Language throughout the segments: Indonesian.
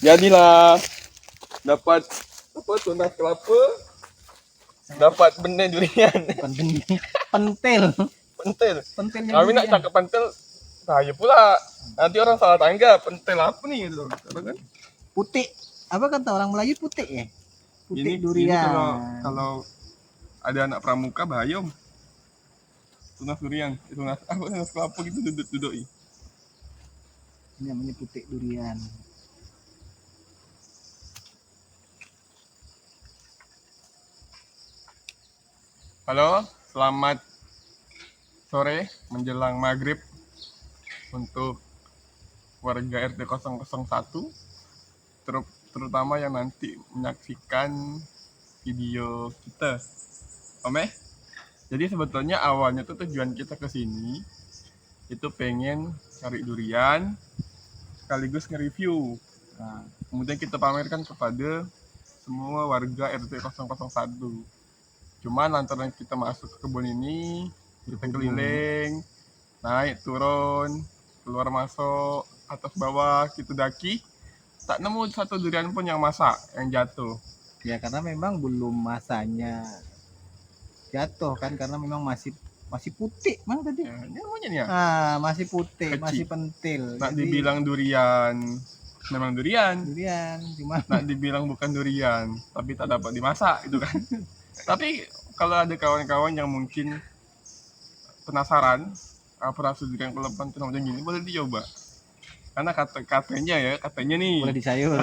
Jadilah dapat apa tunas kelapa, dapat benih durian. Bukan benih, pentil. Pentil. Pentilnya Kami nak durian. cakap pentil, saya pula. Nanti orang salah tanggap, pentil apa nih gitu. Kan? Putih. Apa kata orang Melayu putih ya? Putih Ini durian. kalau ada anak pramuka bahaya. Tunas durian, tunas kelapa gitu duduk. Ini namanya putih durian. Halo, selamat sore menjelang maghrib untuk warga RT 001, terutama yang nanti menyaksikan video kita. Ome? Jadi sebetulnya awalnya tuh tujuan kita ke sini itu pengen cari durian sekaligus nge-review. Nah, kemudian kita pamerkan kepada semua warga RT 001. Cuman lantaran kita masuk ke kebun ini, kita keliling, naik turun, keluar masuk, atas bawah, kita daki, tak nemu satu durian pun yang masak, yang jatuh. Ya karena memang belum masanya jatuh kan, karena memang masih putih. Mana tadi? Ya, ini monyet ya. Masih putih, Kecil. masih pentil. Nak Jadi, dibilang durian, memang durian. cuma Nak dibilang bukan durian, tapi tak dapat dimasak gitu kan. Tapi kalau ada kawan-kawan yang mungkin penasaran apa rasa durian kelepan itu macam gini, boleh dicoba. Karena katanya nih boleh disayur.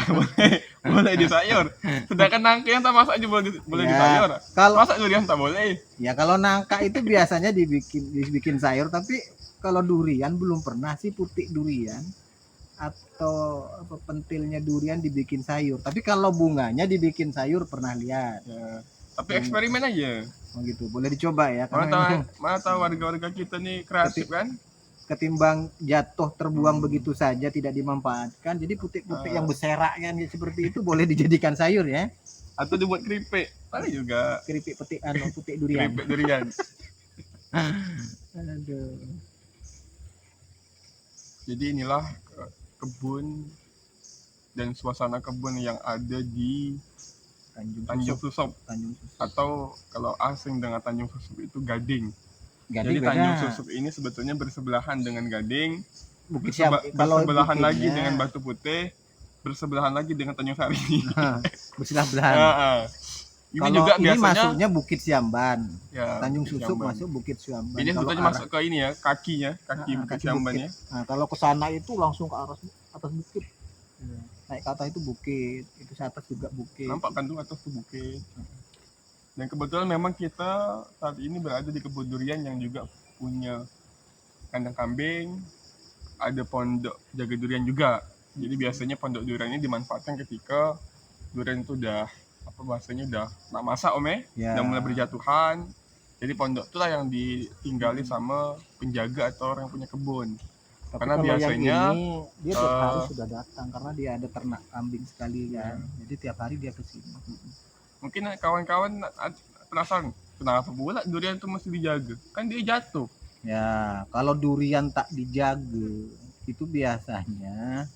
boleh disayur. Sedangkan nangka yang tak masak aja boleh Ya, disayur. kalau Masak durian tak boleh. ya kalau nangka itu biasanya dibikin sayur, tapi kalau durian belum pernah sih putih durian atau apa pentilnya durian dibikin sayur. Tapi kalau bunganya dibikin sayur pernah lihat. Ya, tapi eksperimen aja. Oh gitu, boleh dicoba ya. Mana tahu warga-warga kita nih kreatif kan? Ketimbang jatuh terbuang begitu saja tidak dimanfaatkan, jadi putih-putih yang berserak kan seperti itu boleh dijadikan sayur ya, atau dibuat keripik boleh juga, keripik putih durian. Keripik durian. Aduh. Jadi inilah kebun dan suasana kebun yang ada di Tanjung Susop. Atau kalau asing dengan Tanjung Susop itu Gading. Jadi beda. Tanjung Susop ini sebetulnya bersebelahan dengan Gading, bersebelahan lagi dengan Batu Putih, bersebelahan lagi dengan Tanjung Sari. Bersebelahan. Ini kalau juga ini biasanya masuknya Bukit Siamban. Ya, Tanjung Susop masuk Bukit Siamban. Ini sebetulnya masuk ke ini ya, kaki Bukit Siamban ya. Nah, kalau ke sana itu langsung ke atas bukit. Naik ke atas itu bukit, itu atas juga bukit. Nampak kan tuh atas tuh bukit. Dan kebetulan memang kita saat ini berada di kebun durian yang juga punya kandang kambing, ada pondok jaga durian juga. Jadi biasanya pondok durian ini dimanfaatkan ketika durian itu udah nak masak udah mulai berjatuhan. Jadi pondok itulah yang ditinggali sama penjaga atau orang yang punya kebun. Tapi karena biasanya ini, dia tiap hari sudah datang karena dia ada ternak kambing sekali kan. Jadi tiap hari dia ke sini. Mungkin kawan-kawan penasaran, kenapa pula durian itu mesti dijaga? Kan dia jatuh. Ya, kalau durian tak dijaga, itu biasanya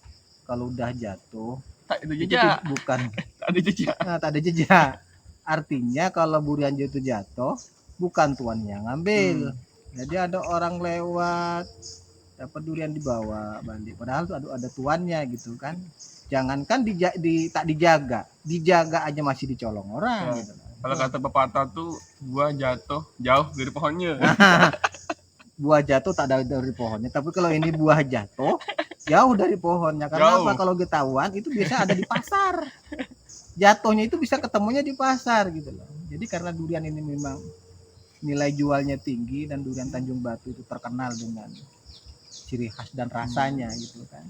kalau udah jatuh, tak ada jejak. Bukan. Tak ada jejak. Tak ada jejak. Artinya kalau durian itu jatuh, bukan tuannya ngambil. Jadi ada orang lewat, dapat durian dibawa balik. Padahal tuh ada tuannya gitu kan. Jangankan tak dijaga aja masih dicolong orang. Gitu. Kalau kata pepatah tuh buah jatuh jauh dari pohonnya. Buah jatuh tak dari pohonnya, tapi kalau ini buah jatuh jauh dari pohonnya. Karena apa? Kalau ketahuan itu biasa ada di pasar. Jatuhnya itu bisa ketemunya di pasar gitu loh. Jadi karena durian ini memang nilai jualnya tinggi dan durian Tanjung Batu itu terkenal dengan ciri khas dan rasanya gitu kan.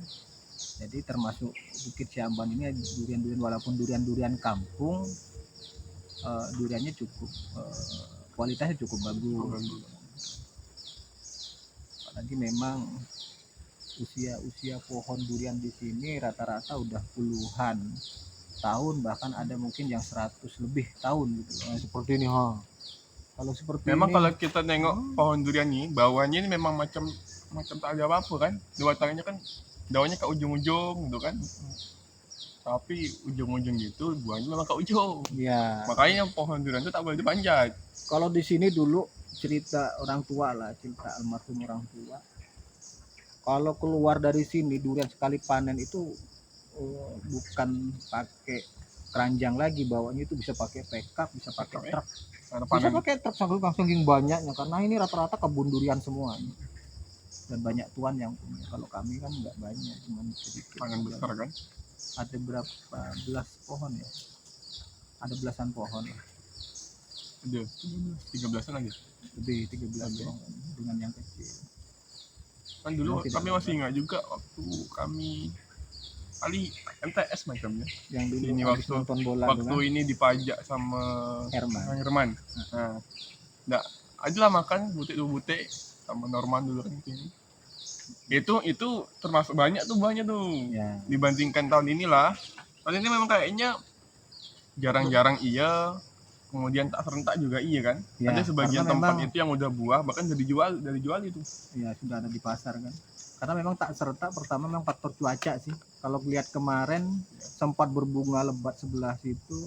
Jadi termasuk Bukit Siamban ini durian-durian, walaupun durian-durian kampung, duriannya cukup kualitasnya cukup bagus. Apalagi memang usia pohon durian di sini rata-rata udah puluhan tahun, bahkan ada mungkin yang 100 lebih tahun gitu. Seperti ini Kalau seperti memang ini, kalau kita nengok pohon durian ini, bawahnya ini memang macam tak ada apa-apa kan. Di batangnya kan daunnya ke ujung-ujung gitu kan. Tapi ujung-ujung gitu buahnya memang ke ujung. Ya, Makanya pohon durian itu tak boleh dipanjat. kalau di sini dulu cerita orang tua lah, cerita almarhum orang tua. Kalau keluar dari sini durian sekali panen itu bukan pakai keranjang lagi, bawanya itu bisa pakai pickup, bisa pakai truk, Karena bisa panen. pakai truk saking banyaknya, karena ini rata-rata kebun durian semua dan banyak tuan yang punya. Kalau kami kan nggak banyak, cuma sedikit. Panen besar kan. Ada berapa belas pohon ya, ada belasan pohon lah. Ada 13-an aja. Lebih 13 Lebih. pohon dengan yang kecil. Kan dulu Yang tidak kami masih ingat juga waktu kami kali MTS macamnya. yang dulu Sini habis waktu nonton bola waktu kan, ini dipajak sama Herman. Herman. Nah, enggak ajalah makan butik sama Norman dulu kan sini. Itu termasuk banyak tuh buahnya tuh. Ya. Dibandingkan tahun inilah. Tahun ini memang kayaknya jarang-jarang iya. Kemudian tak serentak juga iya kan. Ya, ada sebagian karena tempat memang- itu yang udah buah bahkan dari jual itu. Ya sudah ada di pasar kan, karena memang tak serta. Pertama memang faktor cuaca sih. Kalau lihat kemarin sempat berbunga lebat sebelah situ,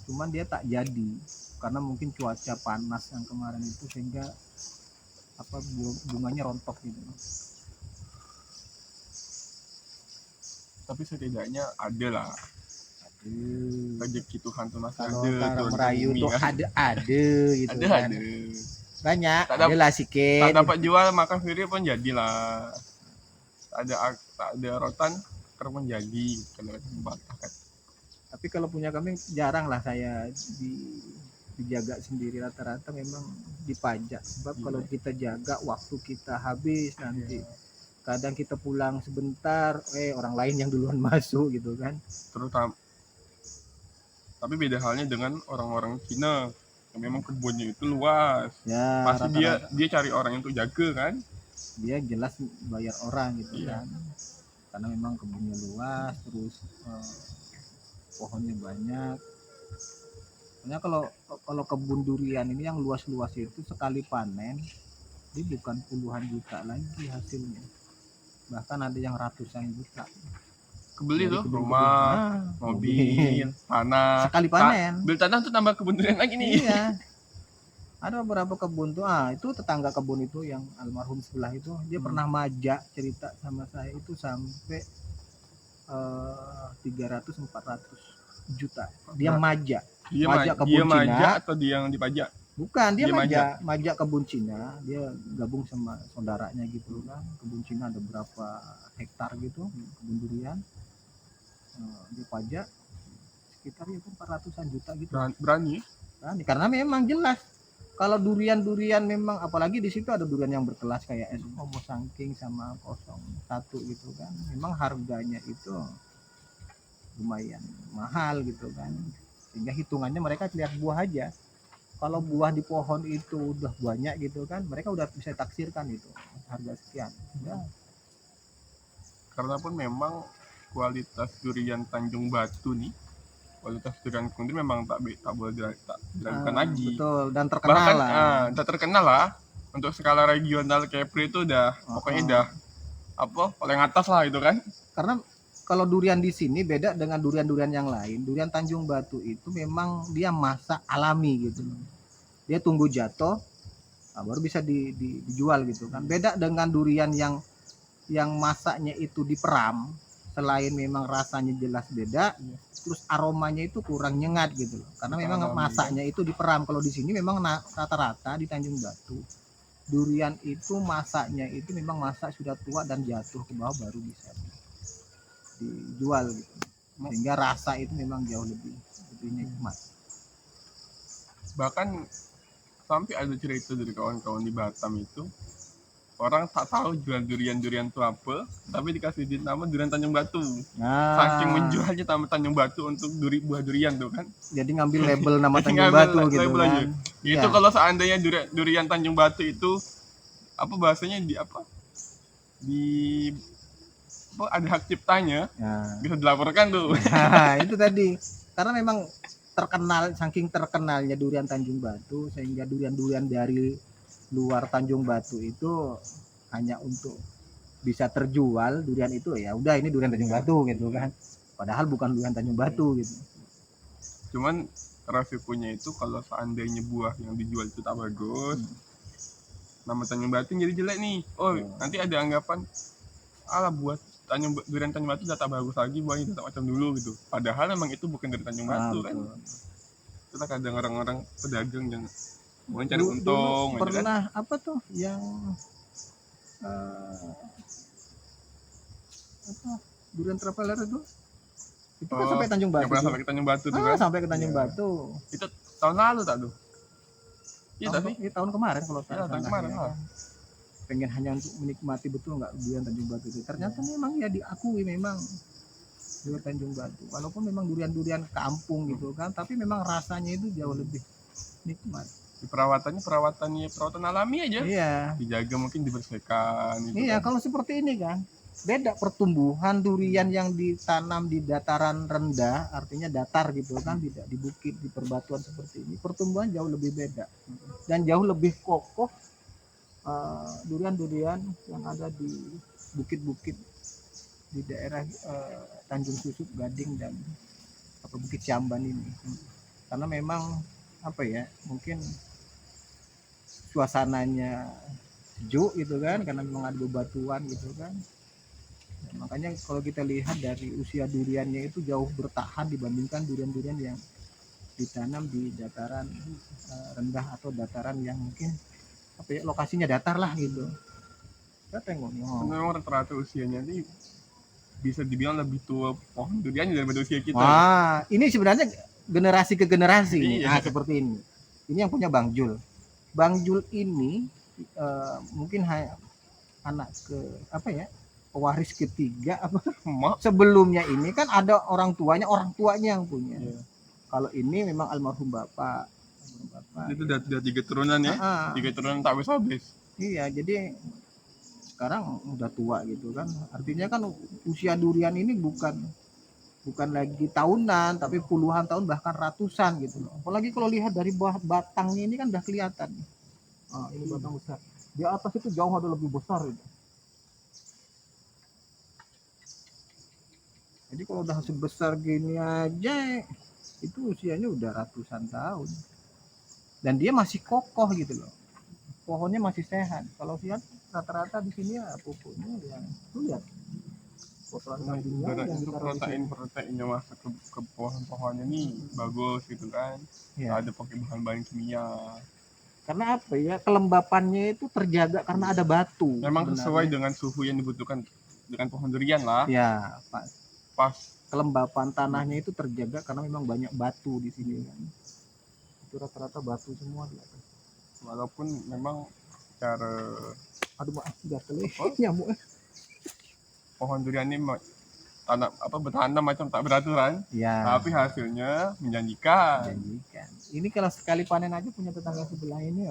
cuman dia tak jadi karena mungkin cuaca panas yang kemarin itu, sehingga apa bunganya rontok gitu. Tapi setidaknya ada lah rezeki Tuhan tuh masih Kalau ada orang turun ke Merayu bumi tuh kan. ada gitu ada kan. ada Banyak, Tak dap- ada lah sikit. tak dapat jual makan sendiri pun jadilah. Tak ada rotan pun jadi kalau batak kan. Tapi kalau punya kami jarang lah saya dijaga sendiri, rata-rata memang dipajak. Sebab kalau kita jaga waktu kita habis nanti. Kadang kita pulang sebentar, orang lain yang duluan masuk gitu kan. Terutama tapi beda halnya dengan orang-orang Cina yang memang kebunnya itu luas. Ya, Pasti rata-rata dia cari orang yang untuk jaga kan. dia jelas bayar orang gitu Iya. kan. Karena memang kebunnya luas, terus pohonnya banyak. Soalnya kalau kebun durian ini yang luas-luas itu sekali panen ini bukan puluhan juta lagi hasilnya. Bahkan ada yang ratusan juta. Kebeli Dari tuh kebun rumah, durian. mobil, tanah. Sekali panen. Beli tanah tuh tambah kebun durian lagi nih. Iya. Ada beberapa kebun tuh, itu tetangga kebun itu yang almarhum sebelah itu, dia pernah majak cerita sama saya itu sampai 300-400 juta. Dia majak. Majak kebun Cina. Majak atau dia yang dipajak? Bukan, dia Dia majak kebun Cina. Dia gabung sama saudaranya gitu kan. Kebun Cina ada berapa hektar gitu, kebun durian. Dia pajak sekitar itu 400-an juta gitu. Berani. Karena memang jelas kalau durian memang, apalagi di situ ada durian yang berkelas kayak es Omo Sangking sama 01 gitu kan. Memang harganya itu lumayan mahal gitu kan. Sehingga hitungannya mereka lihat buah aja. Kalau buah di pohon itu udah banyak gitu kan, mereka udah bisa taksirkan itu harga sekian. Ya. Karena pun memang kualitas durian Tanjung Batu nih, kualitas durian Kundir memang tak boleh diragukan lagi. Betul, dan terkenal Bahkan, lah. udah terkenal lah. Untuk skala regional Kepri itu udah pokoknya udah paling atas lah itu kan. Karena kalau durian di sini beda dengan durian-durian yang lain. Durian Tanjung Batu itu memang dia masak alami gitu. Dia tunggu jatuh, baru bisa dijual gitu kan. Beda dengan durian yang masaknya itu diperam. Selain memang rasanya jelas beda, terus aromanya itu kurang nyengat gitu loh. Karena memang masaknya itu diperam. Kalau di sini memang rata-rata di Tanjung Batu durian itu masaknya itu memang masak sudah tua dan jatuh ke bawah baru bisa dijual gitu. Sehingga rasa itu memang jauh lebih nikmat. Bahkan sampai ada cerita dari kawan-kawan di Batam itu, orang tak tahu jual durian itu apa, tapi dikasih nama durian Tanjung Batu. Saking menjualnya nama Tanjung Batu untuk buah durian tuh kan. Jadi ngambil label nama Tanjung Batu gitu kan. Aja. Itu kalau seandainya durian Tanjung Batu itu apa bahasanya ada hak ciptanya, bisa dilaporkan tuh. Nah, itu tadi. Karena memang saking terkenalnya durian Tanjung Batu, sehingga durian dari luar Tanjung Batu itu hanya untuk bisa terjual durian itu, ya udah ini durian Tanjung Batu gitu kan. Padahal bukan durian Tanjung Batu gitu. Cuman resikonya itu kalau seandainya buah yang dijual itu tak bagus, nama Tanjung Batu jadi jelek nih. Oh, nanti ada anggapan alah buat durian Tanjung Batu udah tak bagus lagi, buahnya udah tak macam dulu gitu. Padahal memang itu bukan dari Tanjung Batu kan. Betul. Kita kadang orang-orang pedagang yang mau cari Dulu untung aja kan. pernah apa tuh yang apa durian traveler itu kan sampai Tanjung Batu. Yang pernah sampai ke Tanjung Batu tuh kan. Sampai ke Tanjung Batu. Itu tahun lalu tak tuh? Iya tahun, tapi tahun kemarin kalau tak tahun kemarin ya, lah. Pengen hanya untuk menikmati betul nggak durian Tanjung Batu itu. Ternyata memang ya diakui memang durian Tanjung Batu. Walaupun memang durian-durian kampung gitu kan, tapi memang rasanya itu jauh lebih nikmat. Di perawatan alami aja. Iya. Dijaga mungkin dibersihkan. Gitu iya kan. Kalau seperti ini kan beda pertumbuhan durian yang ditanam di dataran rendah, artinya datar gitu kan, tidak di bukit, di perbatuan seperti ini, pertumbuhan jauh lebih beda dan jauh lebih kokoh durian-durian yang ada di bukit-bukit di daerah Tanjung Susuk, Gading dan Bukit Ciamban ini. Karena memang apa ya, mungkin suasananya sejuk gitu kan, karena memang ada bebatuan gitu kan. Makanya kalau kita lihat dari usia duriannya itu jauh bertahan dibandingkan durian-durian yang ditanam di dataran rendah atau dataran yang mungkin apa ya, lokasinya datar lah gitu. Kita tengok memang rata-rata usianya ini bisa dibilang lebih tua pohon duriannya daripada usia kita. Ini sebenarnya generasi ke generasi. Iya. Seperti ini. Ini yang punya Bang Jul. Bang Jul ini mungkin anak ke apa ya, pewaris ketiga apa. Sebelumnya ini kan ada orang tuanya yang punya. Yeah. Kalau ini memang almarhum bapak. Itu udah 3 turunan ya. 3 turunan tak habis. Iya, jadi sekarang udah tua gitu kan. Artinya kan usia durian ini bukan lagi tahunan, tapi puluhan tahun bahkan ratusan gitu loh. Apalagi kalau lihat dari batangnya ini kan udah kelihatan. Ini batang besar. Di atas itu jauh ada lebih besar itu. Jadi kalau udah sebesar gini aja, itu usianya udah ratusan tahun. Dan dia masih kokoh gitu loh. Pohonnya masih sehat. Kalau lihat rata-rata di sini ya pupuknya yang lihat. Proteinnya masuk ke pohon-pohonnya nih bagus gitu kan. Ya. Ada pakai bahan-bahan kimia. Karena apa ya, kelembapannya itu terjaga karena ada batu. Memang sesuai dengan suhu yang dibutuhkan dengan pohon durian lah. Ya, pas. Kelembapan tanahnya itu terjaga karena memang banyak batu di sini kan. Itu rata-rata batu semua di atas. Walaupun memang cara gatel nyamuk. Pohon durian ini bertanam macam tak beraturan, ya. Tapi hasilnya menjanjikan. Ini kalau sekali panen aja punya tetangga sebelah ini,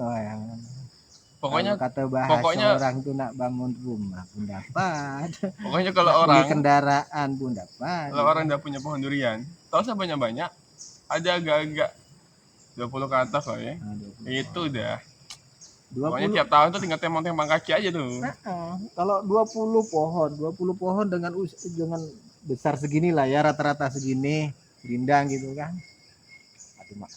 pokoknya kata bahasa orang tuh nak bangun rumah pun dapat. Pokoknya kalau orang beli kendaraan pun dapat. Kalau orang udah punya pohon durian, tahu saya banyak, ada agak-agak 20 ke atas lah ya. Itu udah 20. Pokoknya tiap tahun tuh tinggal temang-temang kaki aja tuh. Kalau 20 pohon dengan besar segini lah ya, rata-rata segini, rindang gitu kan. Aduh mak.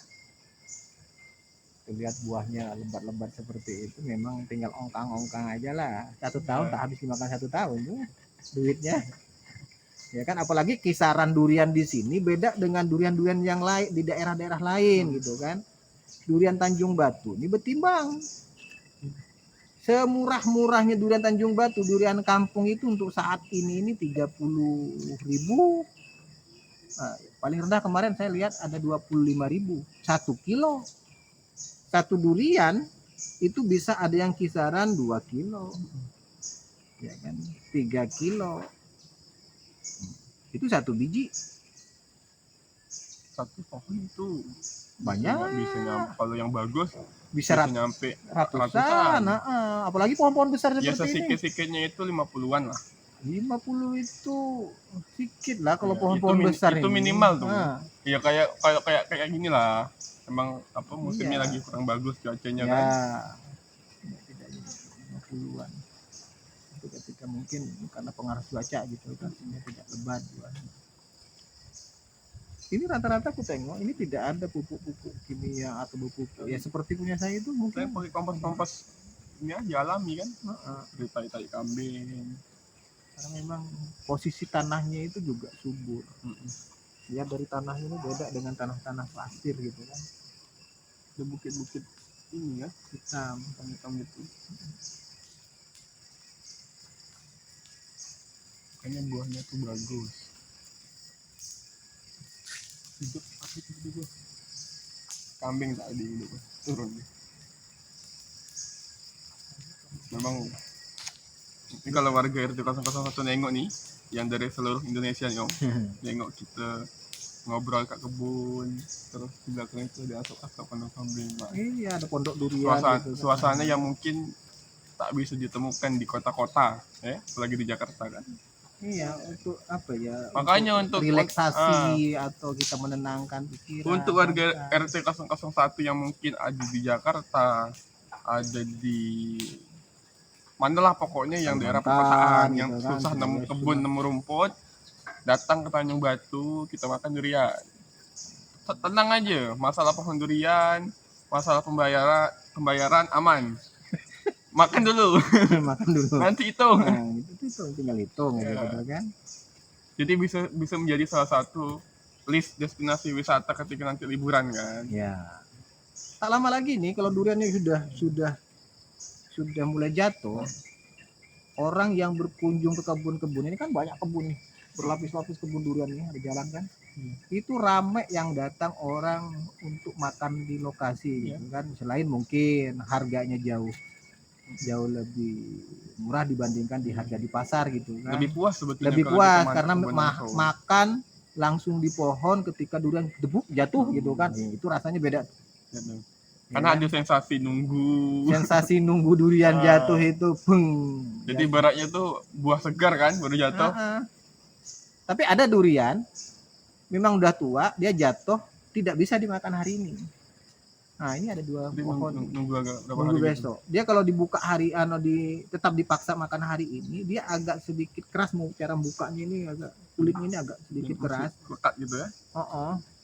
Lihat buahnya lebat-lebat seperti itu, memang tinggal ongkang-ongkang aja lah. 1 tahun tak habis dimakan 1 tahun tuh duitnya. Ya kan, apalagi kisaran durian di sini beda dengan durian-durian yang lain di daerah-daerah lain gitu kan. Durian Tanjung Batu ini betimbang. Semurah-murahnya durian Tanjung Batu, durian kampung itu untuk saat ini 30.000. Paling rendah kemarin saya lihat ada 25.000 1 kilo. 1 durian itu bisa ada yang kisaran 2 kilo. Ya kan, 3 kilo. Itu 1 biji. 1 pohon itu banyak. Bisa nyampe, kalau yang bagus bisa nyampe ratusan. Apalagi pohon-pohon besar seperti ini. Sesikit-sikitnya itu 50-an lah. 50 itu sedikit lah kalau pohon-pohon besar itu ini. Minimal tuh. Iya kayak gini lah. Emang musimnya lagi kurang bagus cuacanya kan. 50-an. itu ketika mungkin karena pengaruh cuaca gitu kan sehingga tidak lebat buahnya. Ini rata-rata aku tengok ini tidak ada pupuk-pupuk kimia atau pupuk ya seperti punya saya itu Saya mungkin pakai kompos ini aja alami kan, Heeh. dari tai kambing. Karena memang posisi tanahnya itu juga subur. Mm-mm. Ya dari tanahnya ini beda dengan tanah-tanah pasir gitu kan, Ada bukit-bukit ini ya, hitam. hitam itu. Makanya buahnya tuh bagus. Hidup asik gitu. Kambing tadi hidup turun. Memang ini kalau warga RT 001 nengok nih, yang dari seluruh Indonesia nih Om, nengok kita ngobrol kat kebun, terus di belakang itu ada asap-asap kandang kambing. Nah, Iya ada pondok durian gitu kan. suasana yang mungkin tak bisa ditemukan di kota-kota, ya, apalagi di Jakarta kan. Iya untuk apa ya? Makanya untuk relaksasi atau kita menenangkan pikiran. untuk warga kan. RT 001 yang mungkin ada di Jakarta, ada di manalah pokoknya yang daerah perkotaan gitu yang kan, susah nemu sudah- kebun, nemu rumput, datang ke Tanjung Batu, kita makan durian. Tenang aja, masalah pohon durian, masalah pembayaran aman. Makan dulu, makan dulu. nanti hitung. Nah, itu tinggal hitung Ya. gitu kan. Jadi bisa menjadi salah satu list destinasi wisata ketika nanti liburan kan. Ya. Tak lama lagi nih kalau duriannya sudah mulai jatuh, orang yang berkunjung ke kebun-kebun ini kan banyak kebun nih, berlapis-lapis kebun durian nih ada jalan kan. Itu rame yang datang orang untuk makan di lokasi gitu kan. Selain mungkin harganya jauh lebih murah dibandingkan di harga di pasar gitu kan. Lebih puas sebetulnya Lebih kalau puas kita karena kebun langsung. makan langsung di pohon ketika durian debuk jatuh gitu kan. Itu rasanya beda. Gitu. Ya Karena kan? ada sensasi nunggu. Sensasi nunggu durian jatuh itu beng. Jadi ibaratnya tuh buah segar kan baru jatuh. Tapi ada durian memang udah tua, dia jatuh tidak bisa dimakan hari ini. Nah, ini ada dua Jadi pohon nunggu agak berapa nunggu hari gitu. besok. Dia kalau dibuka hari tetap dipaksa makan hari ini, dia agak sedikit keras mau cara bukanya ini agak kulitnya ini agak sedikit keras. Lekat gitu ya.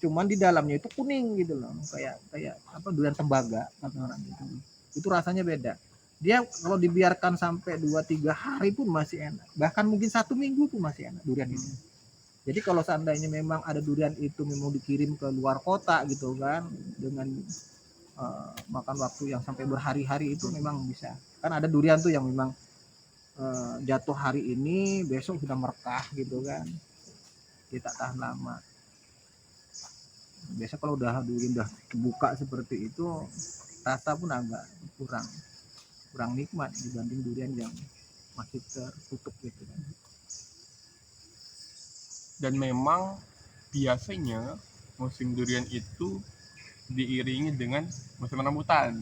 Cuman di dalamnya itu kuning gitu loh, kayak apa durian tembaga kata orang gitu. Itu rasanya beda. Dia kalau dibiarkan sampai 2-3 hari pun masih enak. Bahkan mungkin 1 minggu pun masih enak durian itu. Jadi kalau seandainya memang ada durian itu memang dikirim ke luar kota gitu kan dengan makan waktu yang sampai berhari-hari itu memang bisa. Kan ada durian tuh yang memang jatuh hari ini besok sudah merekah gitu kan. Dia tak tahan lama. Biasa kalau durian udah kebuka seperti itu rasa pun agak kurang nikmat dibanding durian yang masih tertutup gitu kan. Dan memang biasanya musim durian itu diiringi dengan musim rambutan.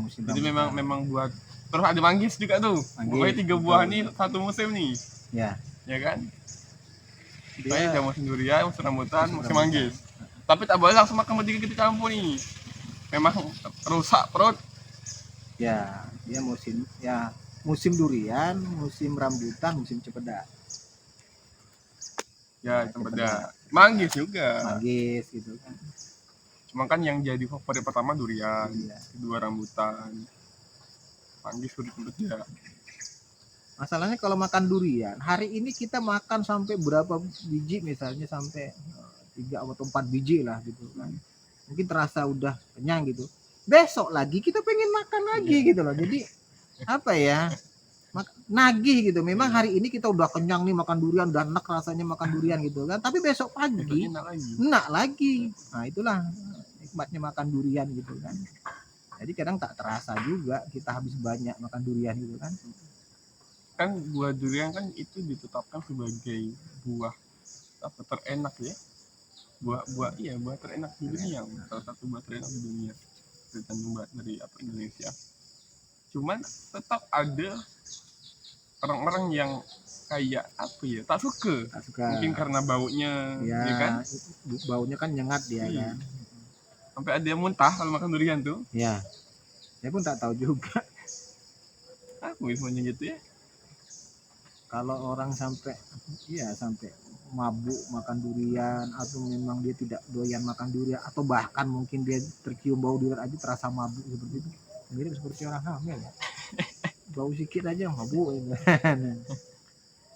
Musim Jadi rambutan. memang buat terus ada manggis juga tuh. Pokoknya 3 buah nih satu musim nih. Ya kan? Dia ada musim durian, musim rambutan, musim manggis. Tapi tak boleh langsung makan bertiga kita campur nih. Memang rusak perut. Ya, dia musim durian, musim rambutan, musim cempedak. Ya, cempedak. Manggis juga. Manggis gitu kan. Cuma kan yang jadi favorit pertama durian, kedua rambutan, manggis udah cempedak. Masalahnya kalau makan durian, hari ini kita makan sampai berapa biji misalnya sampai 3 atau 4 biji lah gitu kan. Mungkin terasa udah kenyang gitu. Besok lagi kita pengen makan lagi gitu loh. Jadi apa ya? Nagih gitu. Memang hari ini kita udah kenyang nih makan durian, udah enak rasanya makan durian gitu kan. Tapi besok pagi enak lagi. Nah, itulah nikmatnya makan durian gitu kan. Jadi kadang tak terasa juga kita habis banyak makan durian gitu kan. Kan buah durian kan itu ditetapkan sebagai buah apa terenak ya. Buah terenak di dunia. Salah satu buah terenak di dunia. Dari Tanjung Batu, dari Indonesia. Cuman tetap ada orang-orang yang kayak apa ya, tak suka. Mungkin karena baunya ya kan. Baunya kan nyengat dia kan. Sampai ada yang muntah kalau makan durian tuh. Ya. Saya pun tak tahu juga. Aku misalnya gitu ya. Kalau orang sampai sampai mabuk makan durian, atau memang dia tidak doyan makan durian, atau bahkan mungkin dia tercium bau durian aja terasa mabuk seperti itu, mirip seperti orang hamil ya. Bau sedikit aja mabuk gitu.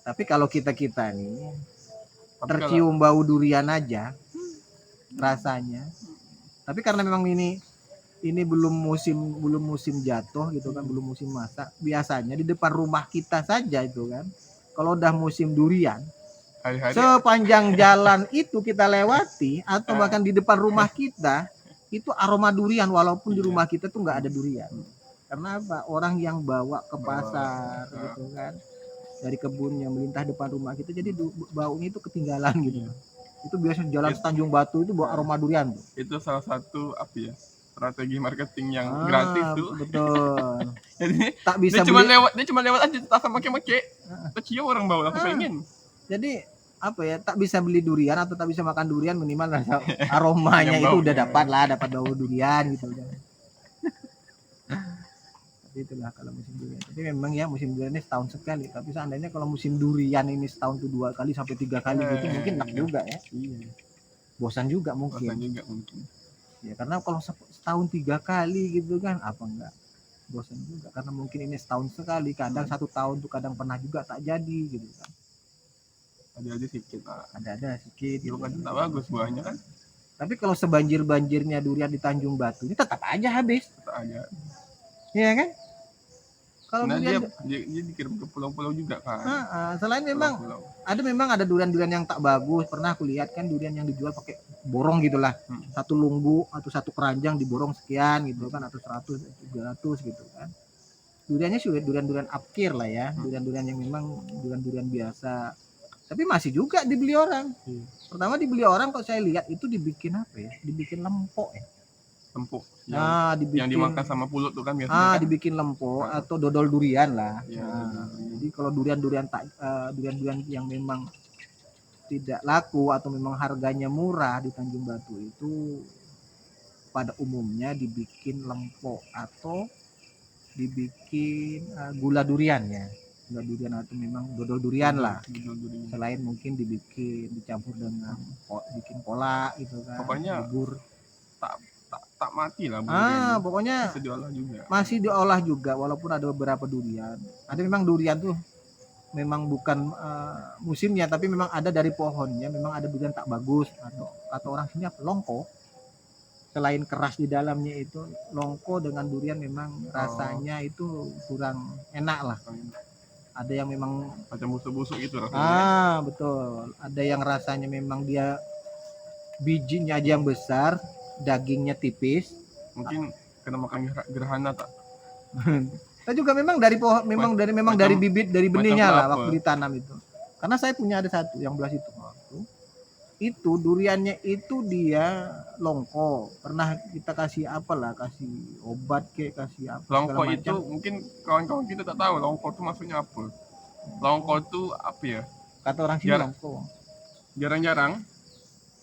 Tapi kalau kita nih Tapi kalau tercium bau durian aja rasanya, tapi karena memang ini belum musim jatuh gitu kan, belum musim masak. Biasanya di depan rumah kita saja itu kan, kalau udah musim durian, hari-hari sepanjang jalan itu kita lewati atau Ah. bahkan di depan rumah kita itu aroma durian, walaupun di Iya. rumah kita tuh nggak ada durian. Karena apa? Orang yang bawa ke Bawa, pasar gitu kan, dari kebunnya melintas depan rumah kita, jadi baunya itu ketinggalan gitu. Iya. Itu biasanya jalan Tanjung Batu itu bawa aroma durian tuh. Itu salah satu strategi marketing yang Ah, gratis tuh. betul. Jadi Tak bisa beli. dia cuma lewat aja tak sama make kecium orang bau aku Ah. pengen. Jadi apa ya, tak bisa beli durian atau tak bisa makan durian, minimal rasa aromanya Yang itu bau. udah dapat bau durian gitu. Tapi itulah kalau musim durian. Jadi memang ya musim durian ini setahun sekali. Tapi seandainya kalau musim durian ini setahun tuh 2 kali sampai 3 kali gitu, mungkin enak juga ya. Iya. Bosan juga Bosan mungkin. juga mungkin. Ya karena kalau setahun 3 kali gitu kan, apa enggak bosan juga, karena mungkin ini setahun sekali, kadang 1 tahun tuh kadang pernah juga tak jadi gitu kan. Ada sedikit lah. Ada sedikit Itu gitu kan kan. tak bagus buahnya kan. Tapi kalau sebanjir-banjirnya durian di Tanjung Batu ini tetap aja habis, Tak ada. ya kan? Kalau Nah dia durian dikirim ke pulau-pulau juga kan. selain memang Pulau-pulau. ada durian-durian yang tak bagus. Pernah aku lihat kan durian yang dijual pakai borong gitulah. Satu lumbu atau satu keranjang diborong sekian gitu kan, atau 100, 300 gitu kan. Duriannya sudah durian-durian upkir lah ya, durian-durian yang memang durian-durian biasa. Tapi masih juga dibeli orang. Pertama dibeli orang kok saya lihat itu dibikin apa ya? Dibikin lempok ya. Empuk. Dibikin, yang dimakan sama pulut tuh kan biasanya. Dibikin lempok atau dodol durian lah. Ya, Jadi kalau durian-durian yang memang tidak laku atau memang harganya murah di Tanjung Batu itu pada umumnya dibikin lempok atau dibikin gula durian ya. Gula durian atau memang dodol durian lah. Selain mungkin dicampur dengan bikin kolak gitu kan. Pokoknya bubur. Tak mati lah Pokoknya masih diolah juga walaupun ada beberapa durian. Ada memang durian tuh memang bukan musimnya, tapi memang ada dari pohonnya, memang ada durian tak bagus, atau kata orang sini apa, longko. Selain keras di dalamnya itu, longko dengan durian memang rasanya itu kurang enak lah. Ada yang memang macam busuk-busuk gitu rasanya. Betul. Ada yang rasanya memang dia bijinya aja yang besar, dagingnya tipis. Mungkin kena makan gerhana tak? Saya juga memang dari pohon, dari bibit, dari benihnya lah waktu ditanam itu. Karena saya punya ada satu yang belah situ. Itu duriannya itu dia longko. Pernah kita kasih kasih obat kasih apa? Longko itu mungkin kawan-kawan kita tak tahu longko itu maksudnya apa. Longko itu apa ya? Kata orang sini longko. Jarang-jarang.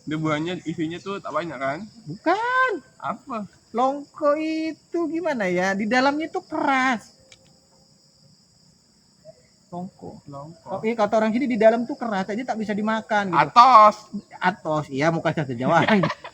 Dia buahnya isinya tuh tak banyak kan? Bukan. Apa? Longko itu gimana ya? Di dalamnya itu keras. Longko. Ini kata orang sini di dalam tuh keras aja tak bisa dimakan. Gitu. Atos. Iya, muka kata Jawa.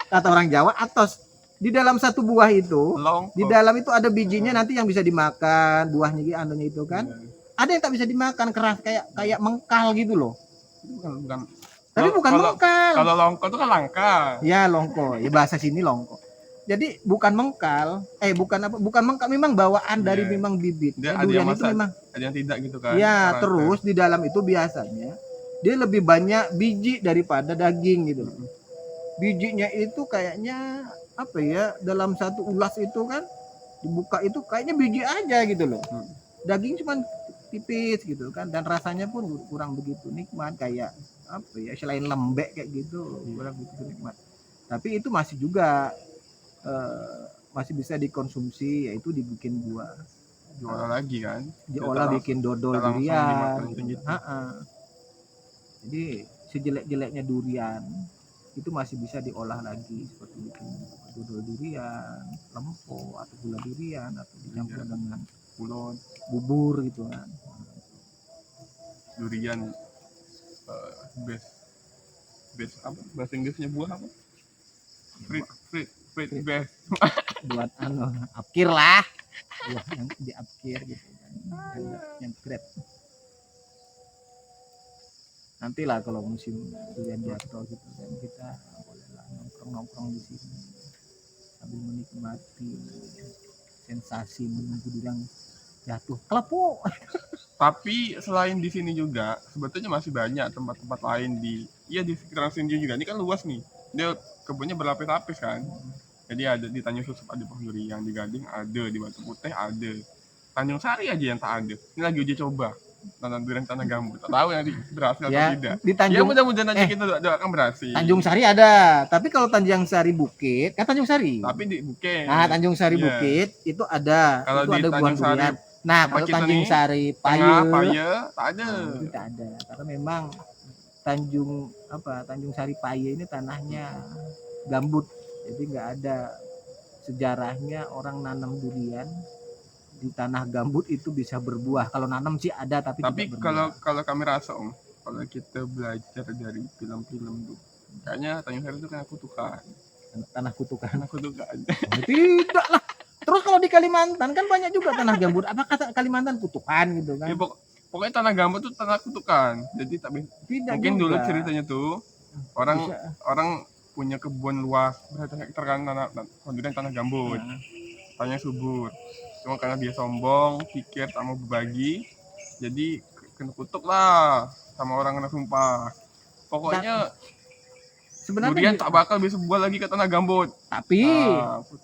Kata orang Jawa atos. Di dalam satu buah itu, di dalam itu ada bijinya nanti yang bisa dimakan, buahnya gitu, anunya itu kan. Ada yang tak bisa dimakan, keras kayak mengkal gitu loh. Bukan. Tapi bukan mengkal. Kalau longko itu kan langka. Ya longko, ya bahasa sini longko. Jadi bukan mengkal, bukan mengkal, memang bawaan dari memang bibit. Durian itu memang ada yang tidak gitu kan. Ya, terus di dalam itu biasanya dia lebih banyak biji daripada daging gitu. Bijinya itu kayaknya apa ya, dalam satu ulas itu kan dibuka itu kayaknya biji aja gitu loh. Daging cuman tipis gitu kan, dan rasanya pun kurang begitu nikmat, kayak apa ya, selain lembek kayak gitu, kurang begitu nikmat. Tapi itu masih juga masih bisa dikonsumsi, yaitu dibikin buah. Diolah lagi kan? Diolah bikin dodol durian. Jadi sejelek-jeleknya durian itu masih bisa diolah lagi, seperti bikin dodol durian, lempok atau gula durian, atau dicampur dengan pulut, bubur gitu kan. durian best best apa bahasa Inggrisnya buah apa? Fruit best. buat apkir lah, buah yang di apkir gitu kan, yang great. Nantilah kalau musim durian jatuh gitu kan, kita bolehlah nongkrong di sini sambil menikmati sensasi menunggu durian jatuh kelepuk. Tapi selain di sini juga sebetulnya masih banyak tempat-tempat lain di sekitaran sini juga. Ini kan luas nih. Dia kebunnya berlapis-lapis kan. Jadi ada di Tanjung Susup ada pohon durian, di Gading ada, di Batu Putih ada. Tanjung Sari aja yang tak ada. Ini lagi uji coba tanam durian tanah gambut. Tak tahu nanti berhasil atau Ya tidak. di Ya Tanjung mudah-mudahan nanti kita doakan berhasil. Tanjung Sari ada, tapi kalau Tanjung Sari Bukit kan Tanjung Sari. Tapi di Bukit. Nah, Tanjung Sari Iya. Bukit itu ada, Kalau itu di ada buah Tanjung Sari durian. Nah, tempat kalau kita Tanjung nih, Sari Tengah, Paye, Paye, tak ada. itu tidak ada. Karena memang Tanjung Sari Paye ini tanahnya gambut. Jadi nggak ada sejarahnya orang nanam durian di tanah gambut itu bisa berbuah. Kalau nanam sih ada tapi tidak berbuah. kalau kami rasa Om, kalau kita belajar dari film-film tuh, kayaknya Tanjung Sari itu kan kutukan. Tanah kutukan. Tanah kutukan. Tidak lah. Terus kalau di Kalimantan kan banyak juga tanah gambut. Apa kata Kalimantan kutukan gitu kan? Ya, pokoknya tanah gambut tuh tanah kutukan. Jadi tidak mungkin juga. dulu ceritanya tuh orang Bisa. orang punya kebun luas berapa hektar kan tanah gambut. Nah. Tanahnya subur. Cuma karena dia sombong, pikir tak mau berbagi, jadi kena kutuk lah sama orang kena sumpah. Pokoknya sebenarnya durian tak bakal bisa buah lagi ke tanah gambut. Tapi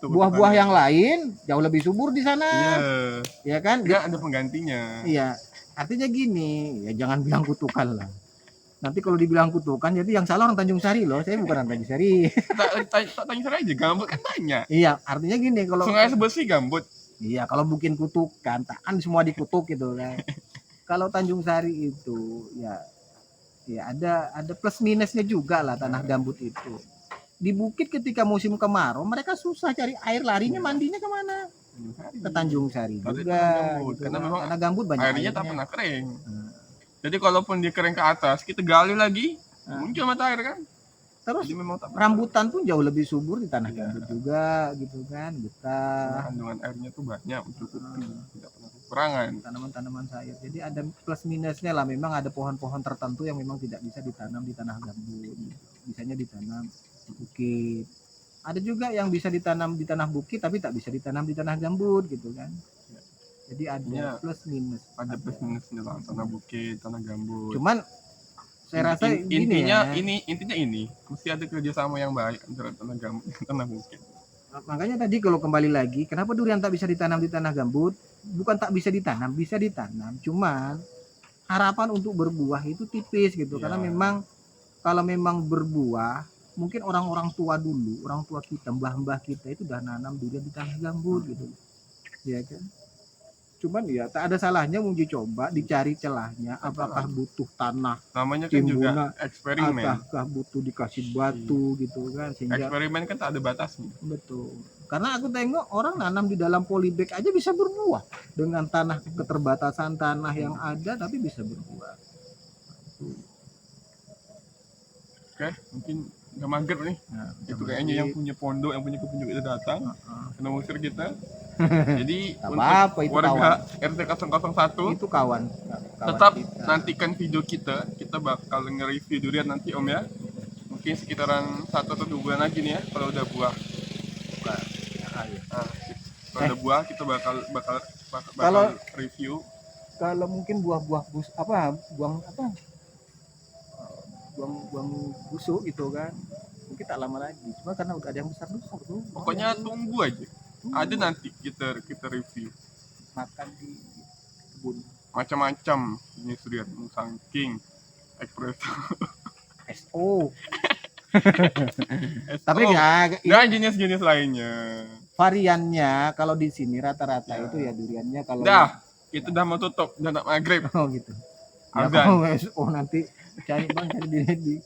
buah-buah yang lain jauh lebih subur di sana. Iya. Ya kan? Dia ada penggantinya. Iya. Artinya gini, ya jangan bilang kutukan lah. Nanti kalau dibilang kutukan, jadi yang salah orang Tanjung Sari loh. Saya bukan orang Tanjung Sari. Tanjung Sari aja gambut kan banyak. Iya, artinya gini kalau Sungai Sebesi gambut. Iya, kalau bikin kutukan, takkan semua dikutuk gitu kan. Kalau Tanjung Sari itu ya ada plus minusnya juga lah tanah gambut itu. Di bukit ketika musim kemarau mereka susah cari air, larinya mandinya kemana? Ke Tanjung Sari juga. Gitu, karena memang tanah gambut banyak airnya tak pernah kering. Jadi kalaupun dia kering ke atas, kita gali lagi, muncul mata air kan. Terus jadi memang rambutan pun jauh lebih subur di tanah gambut juga gitu kan. Betah. Kandungan airnya tuh banyak, mencukupi, tidak pernah kekurangan. Tanaman-tanaman sayur. Jadi ada plus minusnya lah. Memang ada pohon-pohon tertentu yang memang tidak bisa ditanam di tanah gambut. Bisanya ditanam di bukit. Ada juga yang bisa ditanam di tanah bukit tapi tak bisa ditanam di tanah gambut gitu kan. Jadi ada plus minus. Ada plus minusnya lah tanah bukit, tanah gambut. Cuman saya rasa intinya ini mesti ada kerjasama yang baik antara tanah gambut dan tanah bukit. Makanya tadi kalau kembali lagi, kenapa durian tak bisa ditanam di tanah gambut? Bukan tak bisa ditanam, bisa ditanam. Cuman harapan untuk berbuah itu tipis gitu. Karena memang kalau memang berbuah, mungkin orang-orang tua dulu, orang tua kita, mbah-mbah kita itu udah nanam durian di tanah gambut gitu. Ya kan? Cuman ya tak ada salahnya uji coba, dicari celahnya, apakah butuh tanah namanya kan juga eksperimen, apakah butuh dikasih batu gitu kan, sehingga eksperimen kan tak ada batasnya. Betul, karena aku tengok orang nanam di dalam polybag aja bisa berbuah dengan tanah, keterbatasan tanah yang ada tapi bisa berbuah. Oke, mungkin udah maghrib nih. Itu kayaknya yang punya pondok, yang punya kebun juga udah datang kena musir kita. Jadi untuk warga RT 001 itu kawan tetap kita. Nantikan video kita bakal nge-review durian nanti Om ya. Mungkin sekitaran 1 atau 2 bulan lagi nih ya kalau udah buah. Kalau udah buah kita bakal review. Kalau mungkin buah-buah buang busuk gitu kan, mungkin tak lama lagi. Cuma karena udah ada yang besar tuh. Pokoknya tunggu aja. Ada nanti kita review. Makan di kebun. Macam-macam jenis durian, Musangking, Espresso, SO. Tapi ya dan jenis-jenis lainnya. Variannya kalau di sini rata-rata itu ya duriannya kalau itu udah mau tutup, udah nak maghrib. Oh gitu. Ya, SO nanti cari di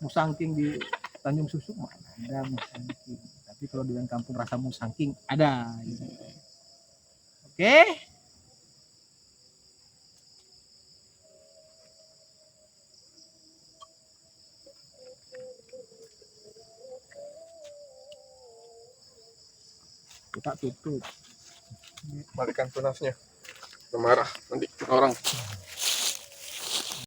Musangking di Tanjung Susup mana ada Musangking. Tapi kalau di kampung rasa Musangking ada. Gitu. Oke. kita tutup. Matikan tunasnya. Marah nanti orang.